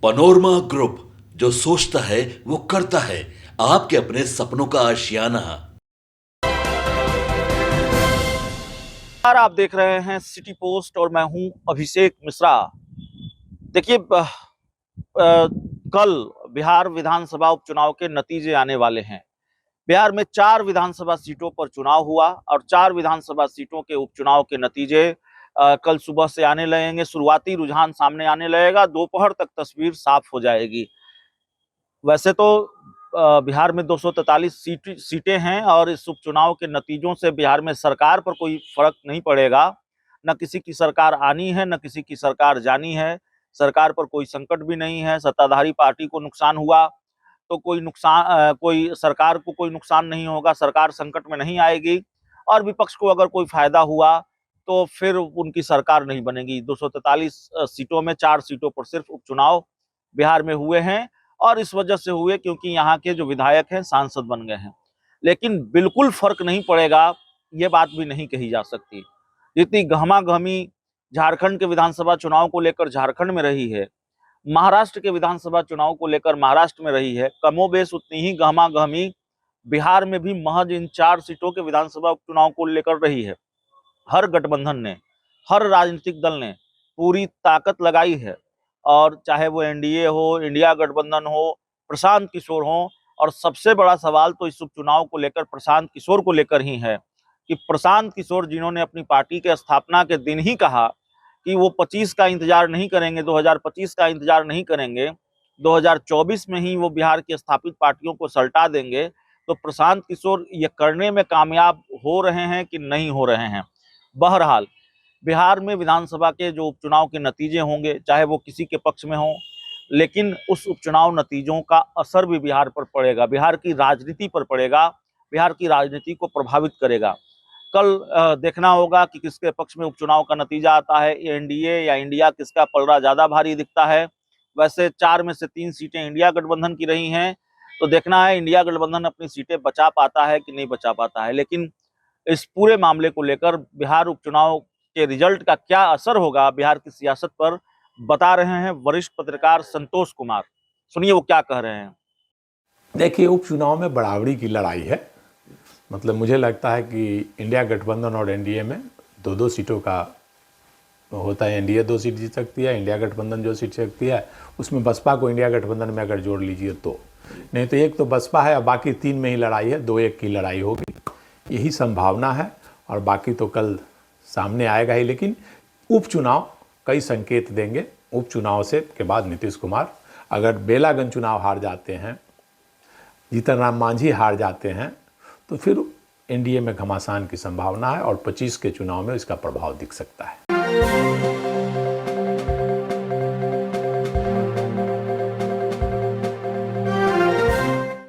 Panorama group, जो सोचता है वो करता है। आपके अपने सपनों का आशियाना। आप देख रहे हैं सिटी पोस्ट और मैं हूं अभिषेक मिश्रा। देखिए, कल बिहार विधानसभा उपचुनाव के नतीजे आने वाले हैं। बिहार में 4 विधानसभा सीटों पर चुनाव हुआ और 4 विधानसभा सीटों के उपचुनाव के नतीजे कल सुबह से आने लगेंगे। शुरुआती रुझान सामने आने लगेगा, दोपहर तक तस्वीर साफ हो जाएगी। वैसे तो बिहार में 243 सीटें हैं और इस उपचुनाव के नतीजों से बिहार में सरकार पर कोई फर्क नहीं पड़ेगा। न किसी की सरकार आनी है, न किसी की सरकार जानी है। सरकार पर कोई संकट भी नहीं है। सत्ताधारी पार्टी को नुकसान हुआ तो कोई सरकार को कोई नुकसान नहीं होगा, सरकार संकट में नहीं आएगी। और विपक्ष को अगर कोई फायदा हुआ तो फिर उनकी सरकार नहीं बनेगी। 243 सीटों में 4 सीटों पर सिर्फ उपचुनाव बिहार में हुए हैं और इस वजह से हुए क्योंकि यहाँ के जो विधायक हैं सांसद बन गए हैं। लेकिन बिल्कुल फर्क नहीं पड़ेगा, ये बात भी नहीं कही जा सकती। जितनी गहमा-गहमी झारखंड के विधानसभा चुनाव को लेकर झारखंड में रही है, महाराष्ट्र के विधानसभा चुनाव को लेकर महाराष्ट्र में रही है, कमोबेश उतनी ही गहमा-गहमी बिहार में भी महज इन 4 सीटों के विधानसभा उपचुनाव को लेकर रही है। हर गठबंधन ने, हर राजनीतिक दल ने पूरी ताकत लगाई है और चाहे वो एनडीए हो, इंडिया गठबंधन हो, प्रशांत किशोर हो। और सबसे बड़ा सवाल तो इस उपचुनाव को लेकर प्रशांत किशोर को लेकर ही है कि प्रशांत किशोर, जिन्होंने अपनी पार्टी के स्थापना के दिन ही कहा कि वो 25 का इंतजार नहीं करेंगे, 2025 का इंतजार नहीं करेंगे, 2024 में ही वो बिहार की स्थापित पार्टियों को सल्टा देंगे, तो प्रशांत किशोर ये करने में कामयाब हो रहे हैं कि नहीं हो रहे हैं। बहरहाल, बिहार में विधानसभा के जो उपचुनाव के नतीजे होंगे, चाहे वो किसी के पक्ष में हो, लेकिन उस उपचुनाव नतीजों का असर भी बिहार पर पड़ेगा, बिहार की राजनीति पर पड़ेगा, बिहार की राजनीति को प्रभावित करेगा। कल देखना होगा कि किसके पक्ष में उपचुनाव का नतीजा आता है, एनडीए या इंडिया, किसका पलड़ा ज्यादा भारी दिखता है। वैसे 4 में से 3 सीटें इंडिया गठबंधन की रही हैं, तो देखना है इंडिया गठबंधन अपनी सीटें बचा पाता है कि नहीं बचा पाता है। लेकिन इस पूरे मामले को लेकर बिहार उपचुनाव के रिजल्ट का क्या असर होगा बिहार की सियासत पर, बता रहे हैं वरिष्ठ पत्रकार संतोष कुमार। सुनिए वो क्या कह रहे हैं। देखिए, उपचुनाव में बराबरी की लड़ाई है। मतलब मुझे लगता है कि इंडिया गठबंधन और एनडीए में 2-2 सीटों का होता है। एनडीए 2 सीट जीत सकती है, इंडिया गठबंधन जो सीट सकती है उसमें बसपा को इंडिया गठबंधन में अगर जोड़ लीजिए तो, नहीं तो एक तो बसपा है और बाकी 3 में ही लड़ाई है, 2-1 की लड़ाई होगी, यही संभावना है। और बाकी तो कल सामने आएगा ही। लेकिन उपचुनाव कई संकेत देंगे। उपचुनाव से के बाद नीतीश कुमार अगर बेलागंज चुनाव हार जाते हैं, जीतन राम मांझी हार जाते हैं, तो फिर एनडीए में घमासान की संभावना है और 25 के चुनाव में इसका प्रभाव दिख सकता है।